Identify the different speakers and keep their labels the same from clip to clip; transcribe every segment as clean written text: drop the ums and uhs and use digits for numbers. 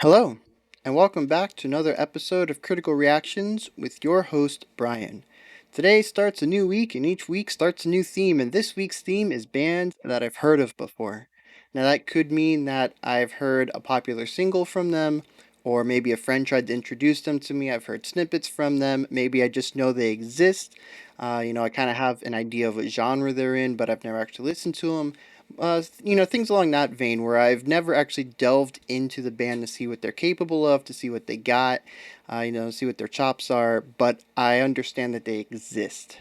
Speaker 1: Hello, and welcome back to another episode of Critical Reactions with your host, Bryan. Today starts a new week, and each week starts a new theme, and this week's theme is bands that I've heard of before. Now, that could mean that I've heard a popular single from them, or maybe a friend tried to introduce them to me. I've heard snippets from them. Maybe I just know they exist. I kind of have an idea of what genre they're in, but I've never actually listened to them. Things along that vein where I've never actually delved into the band to see what they're capable of, to see what they got, see what their chops are, but I understand that they exist.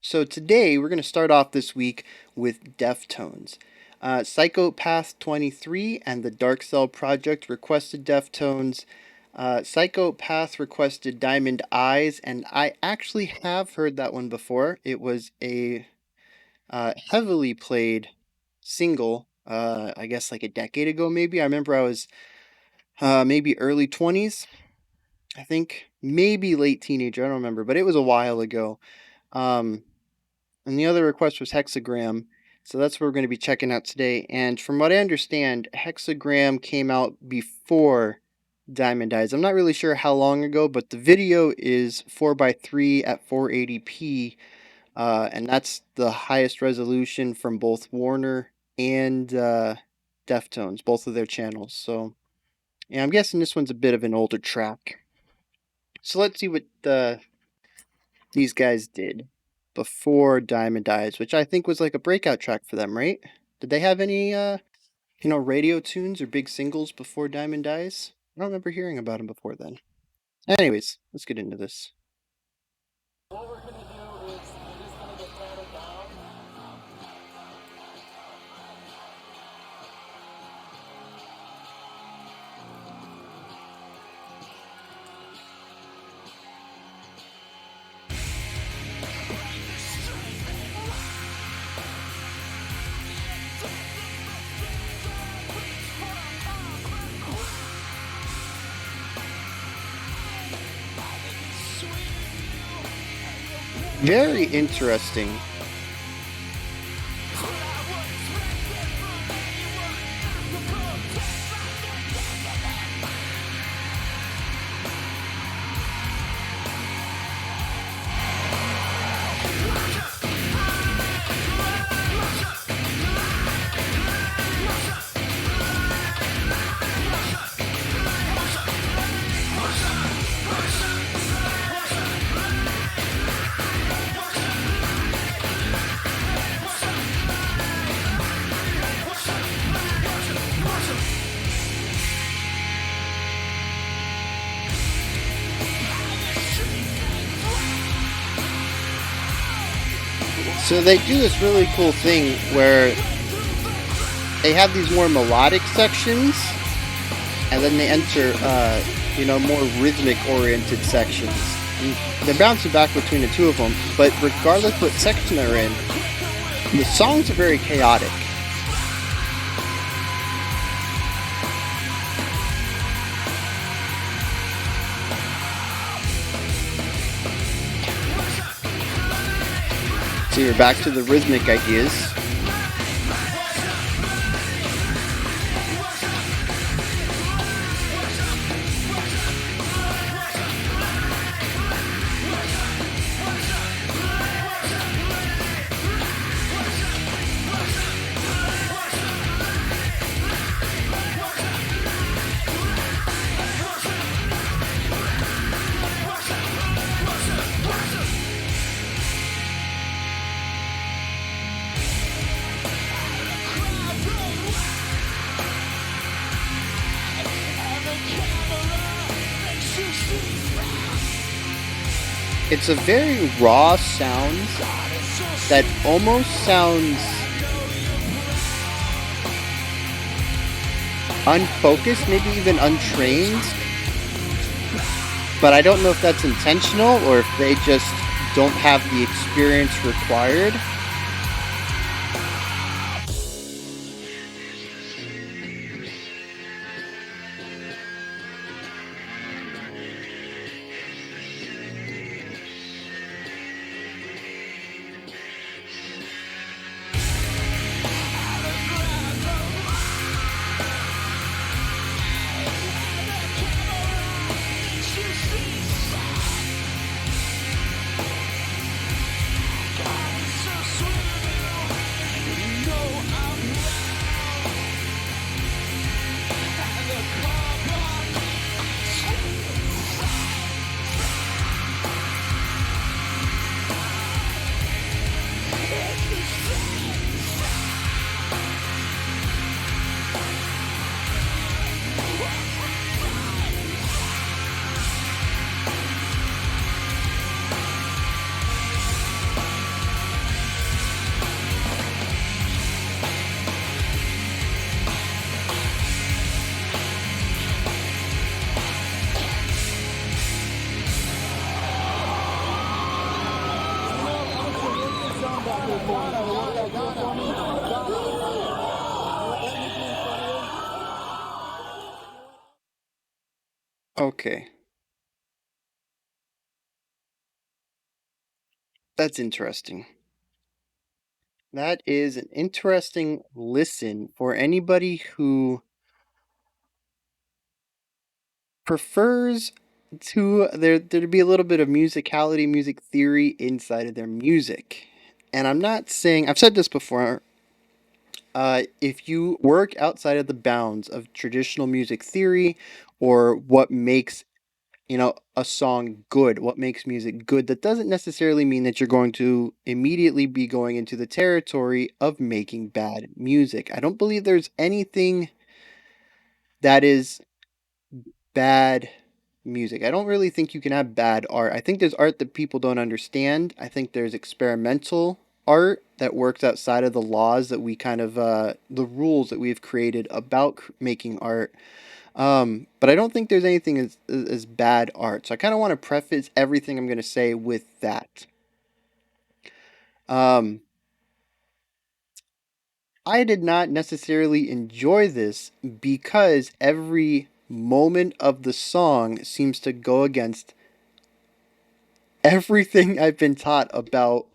Speaker 1: So today we're going to start off this week with Deftones. Psychopath 23 and the Dark Cell Project requested Deftones. Psychopath requested Diamond Eyes, and I actually have heard that one before. It was a heavily played single, I guess like a decade ago, maybe. I remember I was maybe early 20s, I think. Maybe late teenager, I don't remember, but it was a while ago. Um, and the other request was Hexagram. So that's what we're going to be checking out today. And from what I understand, Hexagram came out before Diamond Eyes. I'm not really sure how long ago, but the video is 4:3 at 480p, and that's the highest resolution from both Warner and Deftones, both of their channels. So, yeah, I'm guessing this one's a bit of an older track. So let's see what these guys did before Diamond Eyes, which I think was like a breakout track for them, right? Did they have any, radio tunes or big singles before Diamond Eyes? I don't remember hearing about them before then. Anyways, let's get into this.
Speaker 2: What we're gonna do is we're just gonna get settled down.
Speaker 1: Very interesting. So they do this really cool thing where they have these more melodic sections, and then they enter, more rhythmic-oriented sections. And they're bouncing back between the two of them, but regardless what section they're in, the songs are very chaotic. So you're back to the rhythmic ideas. It's a very raw sound that almost sounds unfocused, maybe even untrained. But I don't know if that's intentional or if they just don't have the experience required. Okay, that's interesting. That is an interesting listen for anybody who prefers there to be a little bit of musicality, music theory inside of their music. And I'm not saying I've said this before. If you work outside of the bounds of traditional music theory or what makes a song good, what makes music good, that doesn't necessarily mean that you're going to immediately be going into the territory of making bad music. I don't believe there's anything that is bad music. I don't really think you can have bad art. I think there's art that people don't understand. I think there's experimental art that works outside of the laws that we kind of the rules that we've created about making art. But I don't think there's anything as bad art. So I kind of want to preface everything I'm going to say with that. Um, I did not necessarily enjoy this because every moment of the song seems to go against everything I've been taught about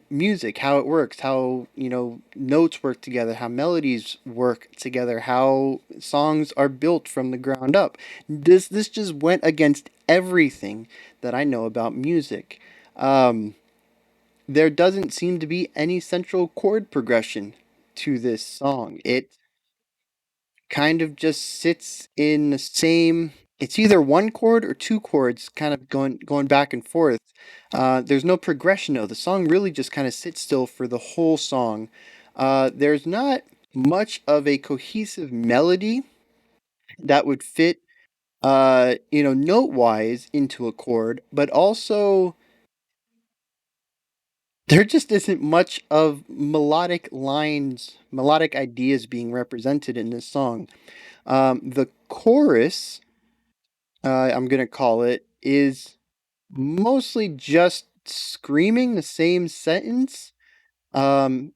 Speaker 1: music, how it works, how notes work together, how melodies work together, how songs are built from the ground up. This just went against everything that I know about music. Um, there doesn't seem to be any central chord progression to this song. It kind of just sits in the same. It's either one chord or two chords, kind of going back and forth. There's no progression though. The song really just kind of sits still for the whole song. There's not much of a cohesive melody that would fit, note wise into a chord, but also there just isn't much of melodic lines, melodic ideas being represented in this song. The chorus, I'm gonna call it, is mostly just screaming the same sentence, um,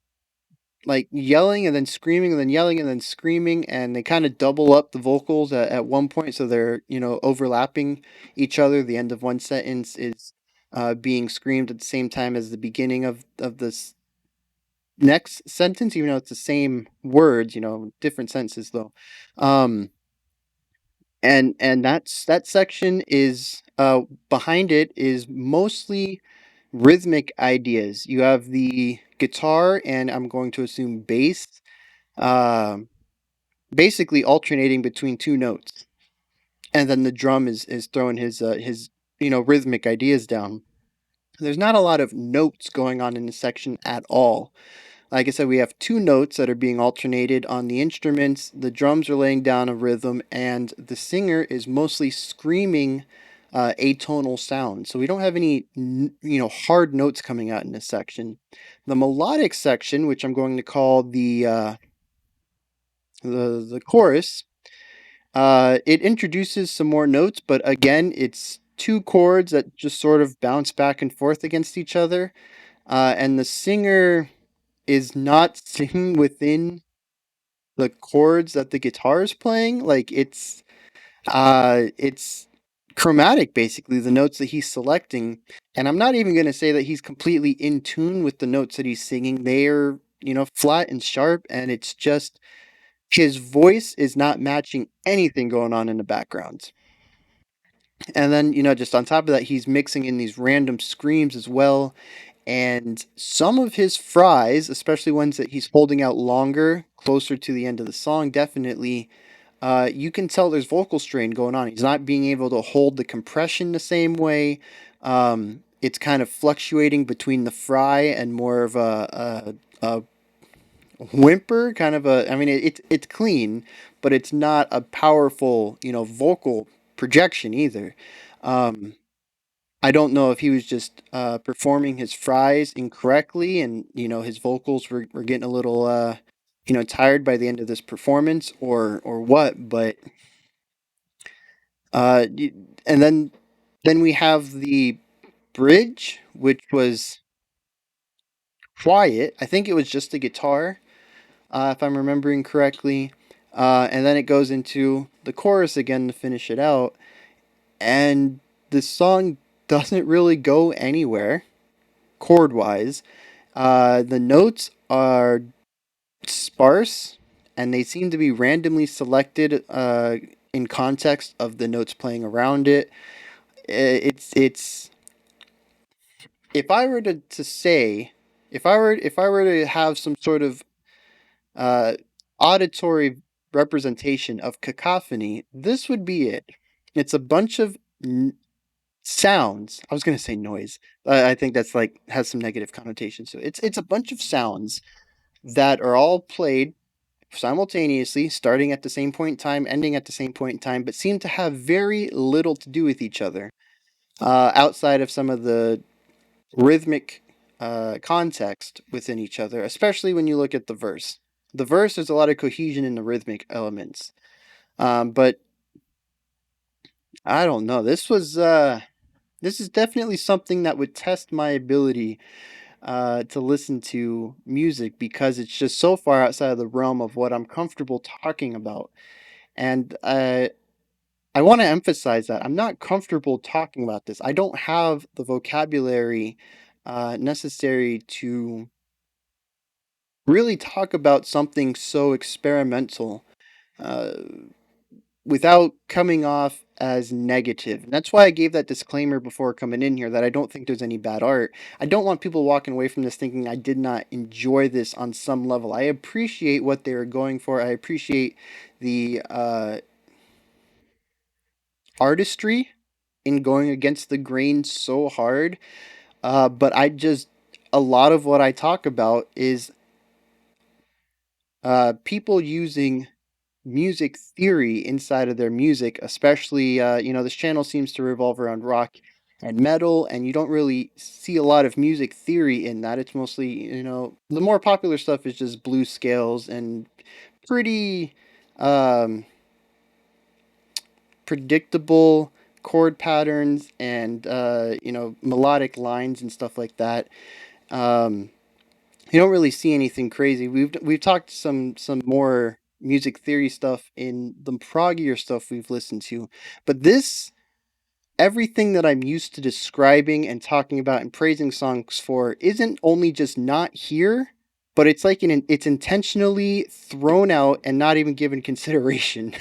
Speaker 1: like yelling and then screaming and then yelling and then screaming, and they kind of double up the vocals at one point, so they're overlapping each other. The end of one sentence is being screamed at the same time as the beginning of this next sentence, even though it's the same words, different sentences though. Um, and that section is behind it is mostly rhythmic ideas. You have the guitar and I'm going to assume bass, uh, basically alternating between two notes, and then the drum is throwing his rhythmic ideas down. There's not a lot of notes going on in this section at all. Like I said, we have two notes that are being alternated on the instruments. The drums are laying down a rhythm, and the singer is mostly screaming atonal sounds. So we don't have any, hard notes coming out in this section. The melodic section, which I'm going to call the chorus, it introduces some more notes, but again, it's two chords that just sort of bounce back and forth against each other, and the singer is not singing within the chords that the guitar is playing. Like it's chromatic basically, the notes that he's selecting. And I'm not even going to say that he's completely in tune with the notes that he's singing. They're, flat and sharp, and it's just his voice is not matching anything going on in the background. And then, just on top of that, he's mixing in these random screams as well. And some of his fries, especially ones that he's holding out longer, closer to the end of the song, definitely, you can tell there's vocal strain going on. He's not being able to hold the compression the same way. It's kind of fluctuating between the fry and more of a whimper, kind of a. I mean, it's clean, but it's not a powerful, vocal projection either. Um, I don't know if he was just performing his fries incorrectly, and his vocals were getting a little tired by the end of this performance, or what. But y- and then we have the bridge, which was quiet. I think it was just the guitar, if I'm remembering correctly. and then it goes into the chorus again to finish it out, and the song doesn't really go anywhere chord wise. The notes are sparse, and they seem to be randomly selected in context of the notes playing around it. It's if I were to say if I were to have some sort of uh, auditory representation of cacophony, this would be it. It's a bunch of sounds. I was gonna say noise. I think that's like has some negative connotations. So it's a bunch of sounds that are all played simultaneously, starting at the same point in time, ending at the same point in time, but seem to have very little to do with each other outside of some of the rhythmic context within each other, especially when you look at the verse. The verse, there's a lot of cohesion in the rhythmic elements. But I don't know. This is definitely something that would test my ability to listen to music because it's just so far outside of the realm of what I'm comfortable talking about. And I want to emphasize that I'm not comfortable talking about this. I don't have the vocabulary necessary to really talk about something so experimental uh, without coming off as negative. And that's why I gave that disclaimer before coming in here that I don't think there's any bad art. I don't want people walking away from this thinking I did not enjoy this on some level. I appreciate what they were going for. I appreciate the artistry in going against the grain so hard. But a lot of what I talk about is people using music theory inside of their music, especially, this channel seems to revolve around rock and metal, and you don't really see a lot of music theory in that. It's mostly, the more popular stuff is just blues scales and pretty um, predictable chord patterns and, melodic lines and stuff like that. Um, you don't really see anything crazy. We've talked some more music theory stuff in the proggier stuff we've listened to, but this everything that I'm used to describing and talking about and praising songs for isn't only just not here, but it's like it's intentionally thrown out and not even given consideration.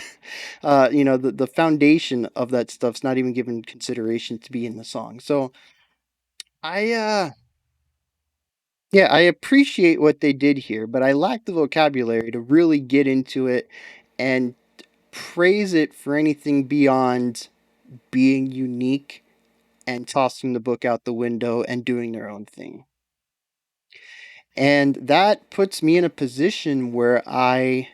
Speaker 1: The foundation of that stuff's not even given consideration to be in the song. So I yeah, I appreciate what they did here, but I lack the vocabulary to really get into it and praise it for anything beyond being unique and tossing the book out the window and doing their own thing. And that puts me in a position where I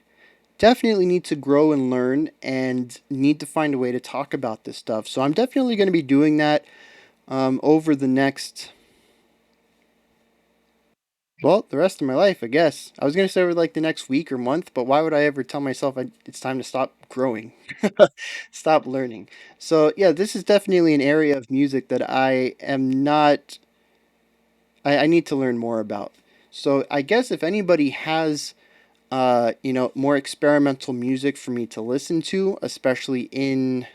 Speaker 1: definitely need to grow and learn and need to find a way to talk about this stuff. So I'm definitely going to be doing that over the next well, the rest of my life, I guess. I was gonna say over like the next week or month, but why would I ever tell myself it's time to stop growing, stop learning? So yeah, this is definitely an area of music that I am not. I need to learn more about. So I guess if anybody has, more experimental music for me to listen to, especially in,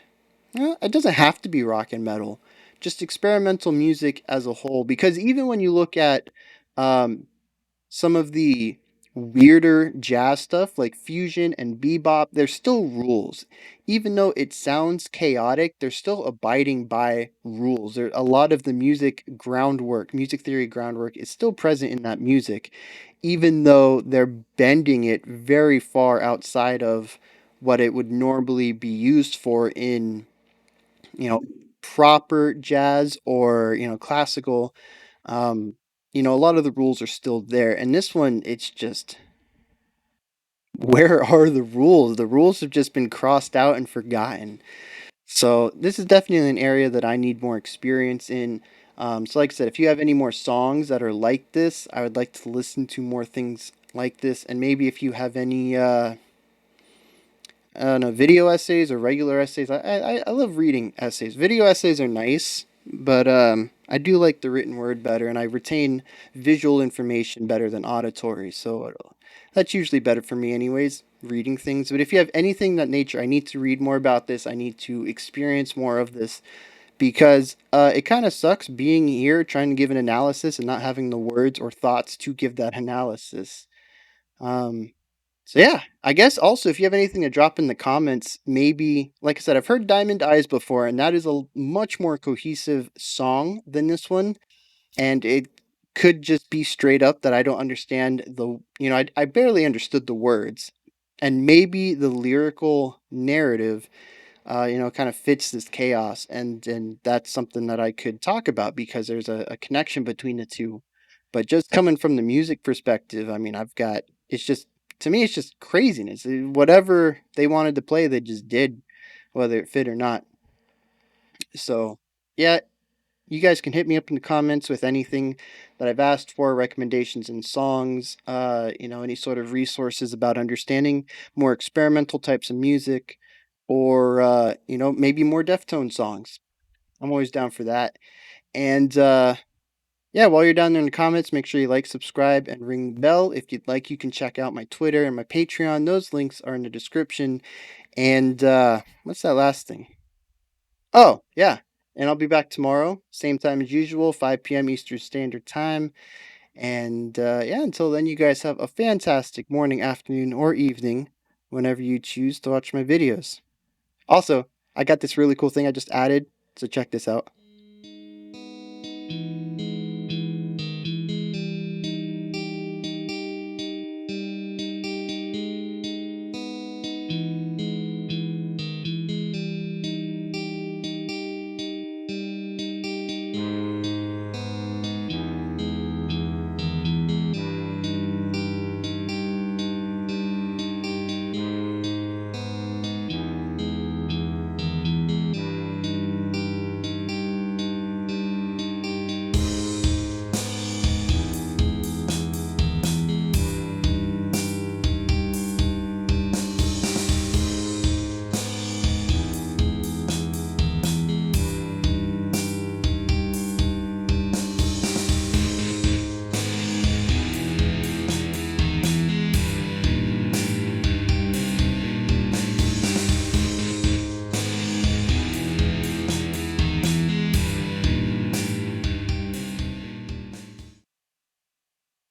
Speaker 1: well, it doesn't have to be rock and metal, just experimental music as a whole. Because even when you look at, um, some of the weirder jazz stuff like fusion and bebop, there's still rules. Even though it sounds chaotic, they're still abiding by rules. There a lot of the music theory groundwork is still present in that music, even though they're bending it very far outside of what it would normally be used for in, you know, proper jazz or, classical. um, a lot of the rules are still there. And this one, it's just, where are the rules? The rules have just been crossed out and forgotten. So this is definitely an area that I need more experience in. So like I said, if you have any more songs that are like this, I would like to listen to more things like this. And maybe if you have any, I don't know, video essays or regular essays. I love reading essays. Video essays are nice, but I do like the written word better, and I retain visual information better than auditory. So that's usually better for me, anyways. reading things. But if you have anything that nature, I need to read more about this. I need to experience more of this because it kind of sucks being here trying to give an analysis and not having the words or thoughts to give that analysis. Um, so yeah, I guess also if you have anything to drop in the comments, maybe like I said, I've heard Diamond Eyes before, and that is a much more cohesive song than this one, and it could just be straight up that I don't understand I barely understood the words, and maybe the lyrical narrative kind of fits this chaos, and that's something that I could talk about because there's a connection between the two. But just coming from the music perspective, I mean, I've got it's just to me, it's just craziness. Whatever they wanted to play, they just did, whether it fit or not. So, yeah, you guys can hit me up in the comments with anything that I've asked for, recommendations in songs, any sort of resources about understanding more experimental types of music, or maybe more Deftone songs. I'm always down for that. And yeah, while you're down there in the comments, make sure you like, subscribe, and ring the bell. If you'd like, you can check out my Twitter and my Patreon. Those links are in the description. And what's that last thing? Oh, yeah. And I'll be back tomorrow, same time as usual, 5 p.m. Eastern Standard Time. And yeah, until then, you guys have a fantastic morning, afternoon, or evening whenever you choose to watch my videos. Also, I got this really cool thing I just added, so check this out.